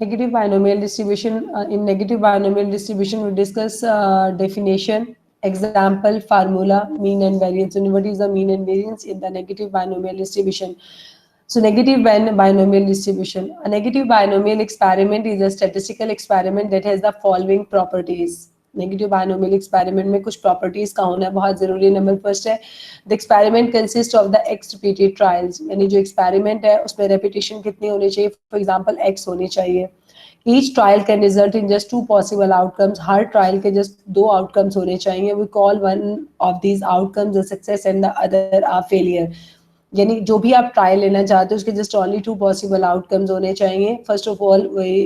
Negative binomial distribution. In negative binomial distribution, we discuss definition, example, formula, mean and variance. And what is the mean and variance in the negative binomial distribution? So negative binomial distribution. A negative binomial experiment is a statistical experiment that has the following properties. Negative binomial experiment में कुछ properties का होना बहुत जरूरी है. Number first है the experiment consist of the x repeated trials, यानी जो एक्सपेरिमेंट है उसमें रेपिटेशन कितनी होनी चाहिए. फॉर एग्जांपल एक्स होनी चाहिए. Each trial can result in just 2 possible outcomes. हर ट्रायल के जस्ट 2 आउटकम्स होने चाहिए. We call one of these outcomes a success and the other a failure. यानी जो भी आप ट्रायल लेना चाहते हो उसके जस्ट ओनली 2 पॉसिबल आउटकम्स होने चाहिए. फर्स्ट ऑफ ऑल वही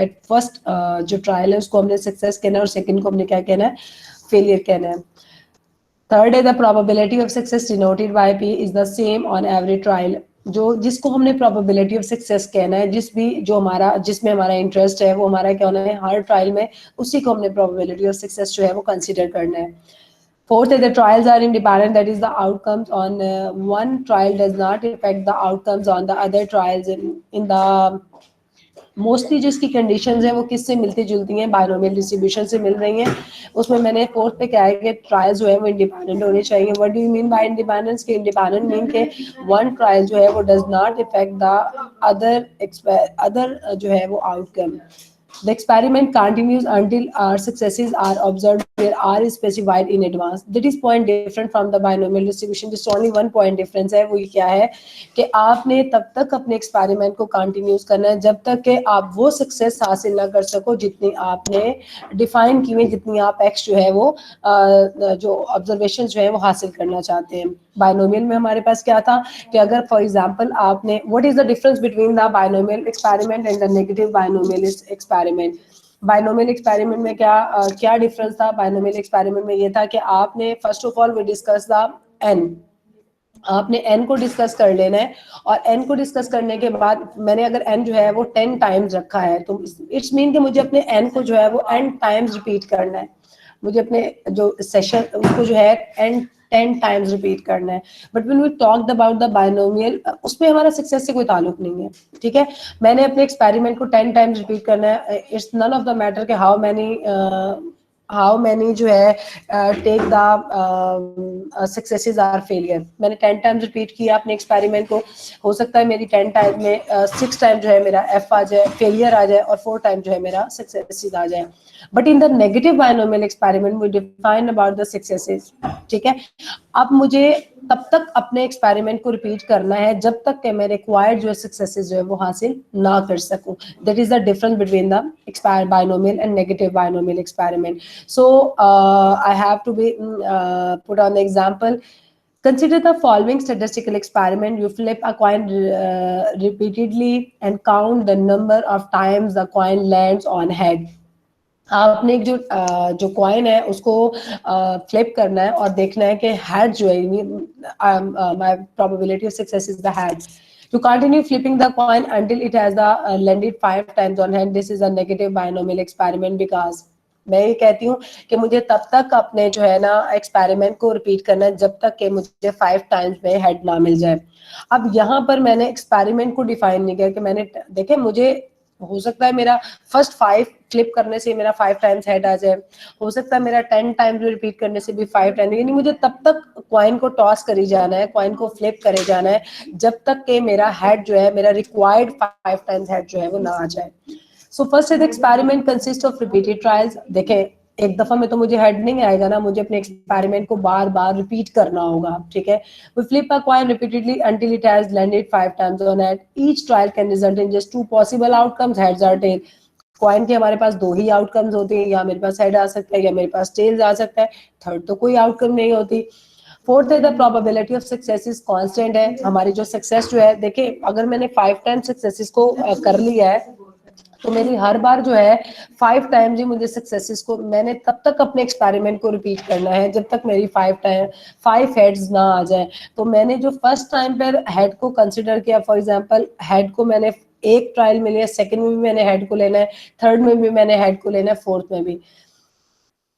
एट फर्स्ट जो ट्रायल है उसको हमने सक्सेस कहना है और सेकंड को हमने क्या कहना है, फेलियर कहना है. थर्ड है the probability of success denoted by P is the same on every trial. जो जिसको हमने प्रोबेबिलिटी ऑफ सक्सेस कहना है, जिसमें हमारा इंटरेस्ट है वो हमारा क्या होना है हर ट्रायल में, उसी को हमने प्रोबेबिलिटी ऑफ सक्सेस जो है वो कंसिडर करना है. Fourth is the trials are independent, that is the outcomes on one trial does not affect the outcomes on the other trials. In the mostly जो इसकी कंडीशंस हैं वो किससे मिलती जुलती हैं, बायनोमियल डिस्ट्रीब्यूशन से मिल रही हैं. उसमें मैंने फोर्थ पे क्या है कि ट्रायल्स जो है वो इंडिपेंडेंट होने चाहिए. What do you mean by independence? के इंडिपेंडेंट मीन के वन ट्रायल जो है वो does not effect the other जो है वो outcome. The experiment continues until our successes are observed where R is specified in advance. That is point different from the binomial distribution. Just only one point difference है, वो क्या है कि आपने तब तक अपने एक्सपेरिमेंट को कंटिन्यूस करना है जब तक कि आप वो सक्सेस हासिल ना कर सको जितनी आपने डिफाइन की हुई, जितनी आप एक्स जो है वो जो ऑब्जर्वेशन जो है वो हासिल करना चाहते हैं. बायनोमियल में हमारे पास क्या था कि अगर फॉर एग्जांपल आपने, what is the difference between the binomial experiment and the negative binomial experiment. Binomial experiment में क्या डिफरेंस था? बायनोमियल एक्सपेरिमेंट में ये था कि आपने first of all we discuss the N. आपने n को डिस्कस कर लेना है और n को डिस्कस करने के बाद मैंने अगर n जो है वो 10 टाइम्स रखा है तो इट्स मीन कि मुझे अपने n को जो है वो n टाइम्स रिपीट करना है. मुझे अपने जो सेशन उसको जो है n 10 टाइम्स रिपीट करना है. But when we talked about the binomial, उसमें हमारा सक्सेस से कोई ताल्लुक नहीं है. ठीक है, मैंने अपने एक्सपेरिमेंट को 10 टाइम्स रिपीट करना है. It's none of the matter कि हाउ मैनी जो है take the successes or failure. मैंने 10 टाइम्स रिपीट किया अपने एक्सपेरिमेंट को. हो सकता है मेरी 10 टाइम में 6 टाइम जो है मेरा एफ आ जाए, फेलियर आ जाए, और 4 टाइम जो है मेरा सक्सेसेस आ जाए. But in the negative binomial experiment we define about the successes. ठीक है, अब मुझे तब तक अपने एक्सपेरिमेंट को रिपीट करना है जब तक कि मैं रिक्वायर्ड जो है सक्सेसेस जो है वो हासिल ना कर सकूं. That is the difference between the binomial and negative binomial experiment. So I have to be put on the example. Consider the following statistical experiment. You flip a coin repeatedly and count the number of times the coin lands on head. आपने एक जो coin है उसको flip करना है और देखना है कि हेड जो है, my probability of success is the head. You continue flipping the coin until it has the landed 5 times on hand. This is a negative binomial experiment because मैं ये कहती हूँ कि मुझे तब तक अपने जो है ना एक्सपेरिमेंट को रिपीट करना है जब तक कि मुझे 5 टाइम्स में हेड ना मिल जाए. अब यहाँ पर मैंने एक्सपेरिमेंट को डिफाइन नहीं किया कि मैंने देखे, मुझे हो सकता है मेरा फर्स्ट 5 फ्लिप करने से मेरा 5 टाइम्स हेड आ जाए, हो सकता है मेरा 10 टाइम्स रिपीट करने से भी 5 टाइम्स, यानी मुझे तब तक कॉइन को टॉस करी जाना है, कॉइन को फ्लिप करे जाना है जब तक कि मेरा हेड जो है, मेरा रिक्वायर्ड 5 टाइम्स हेड जो है वो ना आ जाए. So first is experiment consist of repeated trials. देखें, एक दफा में तो मुझे हेड नहीं आएगा ना, मुझे अपने एक्सपेरिमेंट को बार बार रिपीट करना होगा. ठीक है, we flip a coin repeatedly until it has landed 5 times on head. Each trial can result in just 2 possible outcomes, heads or tail. Coin के हमारे पास 2 ही आउटकम्स होते हैं, या मेरे पास हेड आ सकता है या मेरे पास टेल्स आ सकता है, थर्ड तो कोई आउटकम नहीं होती. फोर्थ है the probability of success is constant है. हमारी जो सक्सेस जो है, देखिए अगर मैंने 5 टाइम सक्सेसेस को कर लिया है तो मेरी हर बार जो है 5 टाइम्स ही मुझे सक्सेसेस को, मैंने तब तक अपने एक्सपेरिमेंट को रिपीट करना है जब तक मेरी 5 हेड्स ना आ जाए. तो मैंने जो फर्स्ट टाइम पर हेड को कंसिडर किया, फॉर एग्जांपल हेड को मैंने एक ट्रायल में लिया, सेकंड में भी मैंने हेड को लेना है, थर्ड में भी मैंने हेड को लेना है, फोर्थ में भी.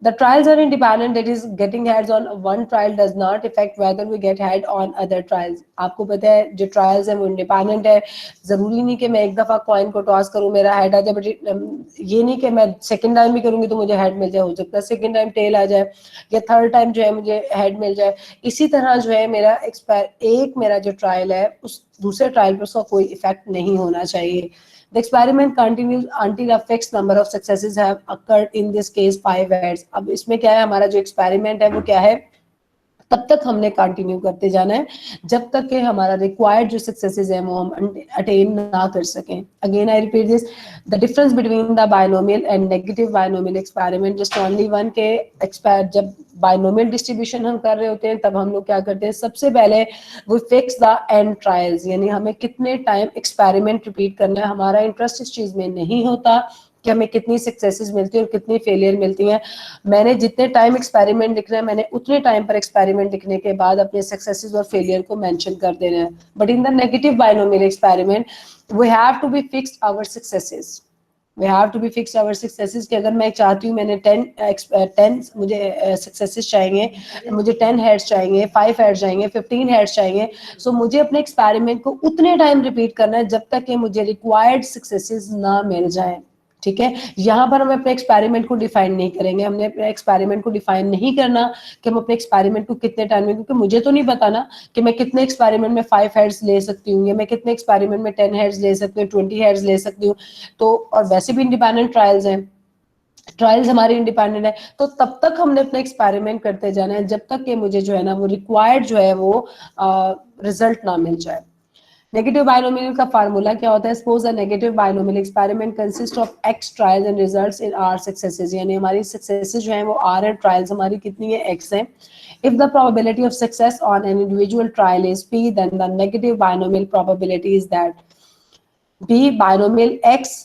The trials are independent, that is getting heads on one trial does not affect whether we get head on other trials. आपको पता है जो trials है वो independent है, जरूरी नहीं कि मैं एक दफा coin को toss करूँ मेरा head आ जाए, but ये नहीं कि मैं second time भी करूँगी तो मुझे head मिल जाए, हो सकता है second time tail आ जाए या third time जो है मुझे head मिल जाए. इसी तरह जो है मेरा एक मेरा जो trial है उस दूसरे trial पर उसका कोई effect नहीं होना चाहिए. The experiment continues until a fixed number of successes have occurred. In this case, 5 heads. अब इसमें क्या है, हमारा जो experiment है वो क्या है, तब तक हमने कंटिन्यू करते जाना है जब तक कि हमारा रिक्वायर्ड जो सक्सेसेस है वो हम अटेन ना कर सकें. Again I repeat this, the difference between the binomial and negative binomial experiment just only one के जब बायनोमियल डिस्ट्रीब्यूशन हम कर रहे होते हैं तब हम लोग क्या करते हैं, सबसे पहले वो फिक्स द एंड ट्रायल्स, यानी हमें कितने टाइम एक्सपेरिमेंट रिपीट करना है. हमारा इंटरेस्ट इस चीज में नहीं होता कि हमें कितनी सक्सेसेस मिलती है और कितनी फेलियर मिलती हैं. मैंने जितने टाइम एक्सपेरिमेंट लिखना है मैंने उतने टाइम पर एक्सपेरिमेंट लिखने के बाद अपने सक्सेसेस और फेलियर को मेंशन कर देना है. But in the negative binomial experiment we have to be fixed our successes. We have to be fixed our successes कि अगर मैं चाहती हूँ मैंने 10 मुझे सक्सेसेस चाहिए, मुझे 10 हेड्स चाहिए, 5 हेड्स चाहिए, 15 हेड्स चाहिए, सो मुझे अपने एक्सपेरिमेंट को उतने टाइम रिपीट करना है जब तक कि मुझे रिक्वायर्ड सक्सेसेस ना मिल जाए. ठीक है, यहाँ पर हम अपने एक्सपेरिमेंट को डिफाइन नहीं करेंगे. हमने अपने एक्सपेरिमेंट को डिफाइन नहीं करना कि हम अपने एक्सपेरिमेंट को कितने टाइम में, क्योंकि मुझे तो नहीं पता ना कि मैं कितने एक्सपेरिमेंट में 5 हेड्स ले सकती हूँ या मैं कितने एक्सपेरिमेंट में 10 हेड्स ले सकती हूँ, 20 हेड्स ले सकती हूँ. तो और वैसे भी इंडिपेंडेंट ट्रायल्स हैं, ट्रायल्स हमारे इंडिपेंडेंट है, तो तब तक हमने अपना एक्सपेरिमेंट करते जाना है जब तक कि मुझे जो है ना वो रिक्वायर्ड जो है वो रिजल्ट ना मिल जाए. नेगेटिव बायनोमियल का फार्मूला क्या होता है? Suppose a negative binomial experiment consist of x trials and results in are successes, यानी हमारी सक्सेसेस जो है वो आर है, ट्रायल्स हमारी कितनी है, एक्स है. If the probability of success on an individual trial is p, then the negative binomial probability is that b binomial x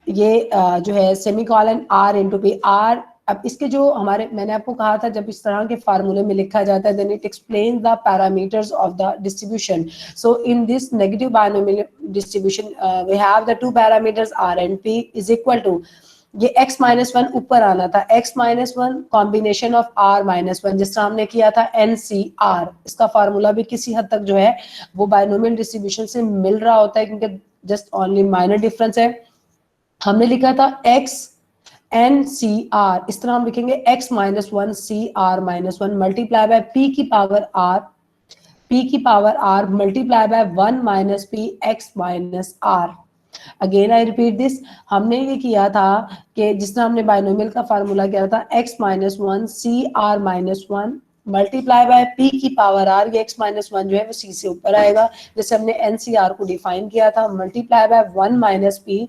ये जो है semicolon r into P R. अब इसके जो हमारे मैंने आपको कहा था जब इस तरह के फार्मूले में लिखा जाता है then it explains the parameters of the distribution. So in this negative binomial distribution we have the two parameters r and p is equal to, ये x माइनस वन ऊपर आना था, x minus one combination of r minus one, जिस तरह हमने किया था NCR. इसका फार्मूला भी किसी हद तक जो है वो बायनोमियल डिस्ट्रीब्यूशन से मिल रहा होता है क्योंकि जस्ट ओनली माइनर डिफरेंस है. हमने लिखा था x NCR, इस तरह हम लिखेंगे x minus one CR minus one multiply by p की पावर r, p की power r multiply by 1 minus p x minus r. Again I repeat this, हमने ये किया था कि जिस तरह हमने बायनोमियल का फार्मूला किया था x minus one CR minus one multiply by p की पावर r, ये x माइनस वन जो है वो c से ऊपर आएगा जैसे हमने NCR को डिफाइन किया था, multiply by 1 minus p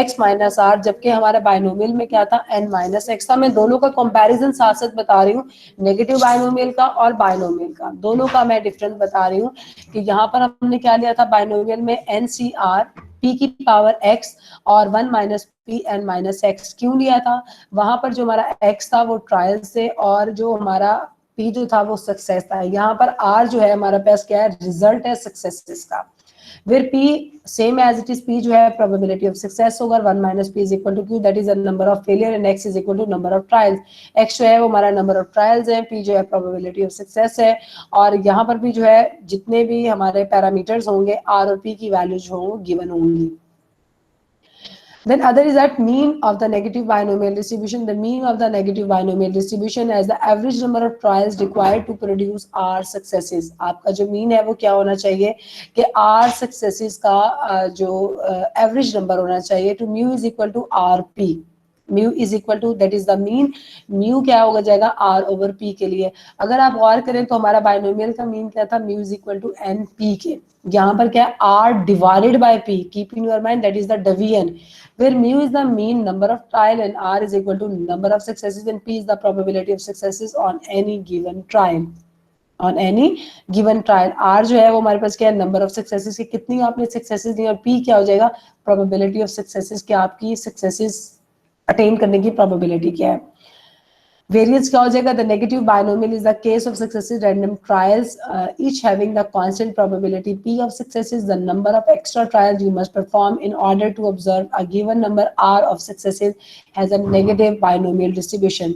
x minus r, जबकि हमारा बायनोमियल में क्या था n माइनस x था. मैं दोनों का कंपैरिजन साथ साथ बता रही हूँ, नेगेटिव बायनोमियल का और बायनोमियल का, दोनों का मैं डिफरेंस बता रही हूँ कि यहाँ पर हमने क्या लिया था बायनोमियल में NCR p की पावर x और 1 minus p n minus x. क्यों लिया था? वहां पर जो हमारा x था वो ट्रायल से और जो हमारा p जो था वो सक्सेस था. यहाँ पर r जो है हमारा पास क्या है, रिजल्ट है सक्सेस का. फिर p same as it is, p जो है प्रोबेबिलिटी ऑफ सक्सेस होगा, 1 minus p is equal to q, that is the number of failure, and x is equal to number of trials. x जो है वो हमारा number of trials है, p जो है प्रोबेबिलिटी ऑफ सक्सेस है, और यहाँ पर भी जो है जितने भी हमारे पैरामीटर्स होंगे r और p की वैल्यूज होंगी गिवन होंगी. Then other is that mean of the negative binomial distribution. The mean of the negative binomial distribution as the average number of trials required to produce R successes. आपका जो mean है वो क्या होना चाहिए कि R successes का जो average number होना चाहिए to mu is equal to RP. mu is equal to that is the mean. mu क्या होगा जाएगा r over p के लिए. अगर आप गौर करें तो हमारा बायनोमियल का मीन क्या था, mu is equal to np के. यहाँ पर क्या है, r divided by p. Keep in your mind that is the division. Where mu is the mean number of trial and r is equal to number of successes and p is the probability of successes on any given trial. On any given trial, r जो है वो हमारे पास क्या है, number of successes की कितनी आपने successes दी, और p क्या हो जाएगा, प्रोबेबिलिटी ऑफ सक्सेसेस की आपकी सक्सेसेस अटेन करने की प्रोबेबिलिटी क्या है. वेरिएंस क्या हो जाएगा? The negative binomial is the case of successive random trials each having the constant probability p of successes, the number of extra trials you must perform in order to observe a given number r of successes has a negative binomial distribution.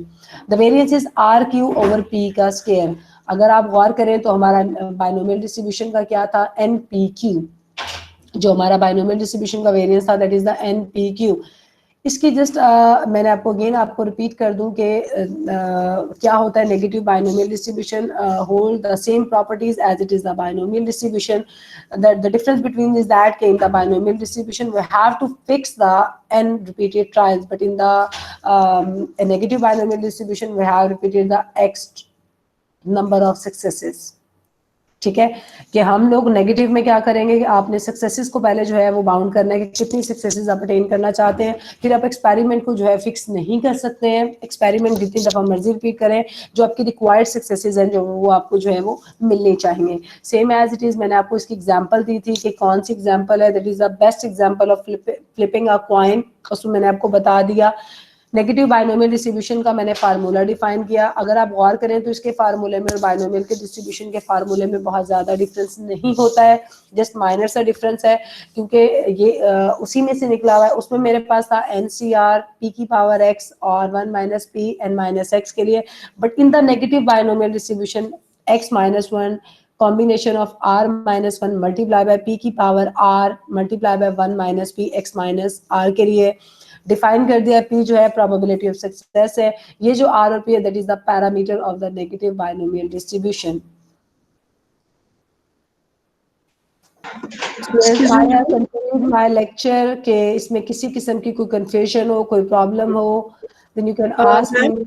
The variance is rq over p का square. अगर आप गौर करें तो हमारा binomial distribution का क्या था? npq. जो हमारा बायनोमियल डिस्ट्रीब्यूशन का वेरिएंस था दैट इज द npq. इसकी जस्ट मैंने आपको अगेन आपको रिपीट कर दूं कि क्या होता है negative binomial distribution hold the same properties as it is the binomial distribution. The difference between is that in the binomial distribution we have to fix the n repeated trials, but in the a negative binomial distribution we have repeated the x number of successes. ठीक है, कि हम लोग negative में क्या करेंगे कि आपने सक्सेसेस को पहले जो है वो बाउंड करना है कि कितनी सक्सेसेस आप अटेन करना चाहते हैं, फिर आप एक्सपेरिमेंट को जो है फिक्स नहीं कर सकते हैं. एक्सपेरिमेंट जितनी दफा मर्जी रिपीट करें, जो आपकी रिक्वायर्ड सक्सेसेस हैं जो वो आपको जो है वो मिलने चाहिए. सेम एज इट इज मैंने आपको इसकी एग्जांपल दी थी कि कौन सी एग्जांपल है, that is the best example of flipping a coin. उसमें मैंने आपको बता दिया. नेगेटिव बायनोमियल डिस्ट्रीब्यूशन का मैंने फार्मूला डिफाइन किया. अगर आप गौर करें तो इसके फार्मूले में और बायनोमियल के डिस्ट्रीब्यूशन के फार्मूले में बहुत ज़्यादा डिफरेंस नहीं होता है, जस्ट माइनर सा डिफरेंस है, क्योंकि ये उसी में से निकला हुआ है. उसमें मेरे पास था NCR p की पावर x और 1 minus P n minus x के लिए. But in the negative binomial distribution x minus 1 combination of r minus 1 multiply by p की power r multiply by 1 minus p x minus r के लिए define कर दिया. p जो है probability of success है. ये जो r और p है that is the parameter of the negative binomial distribution. I have conclude my lecture के इसमें किसी किस्म की कोई कंफ्यूजन हो, कोई प्रॉब्लम हो, then you can ask me.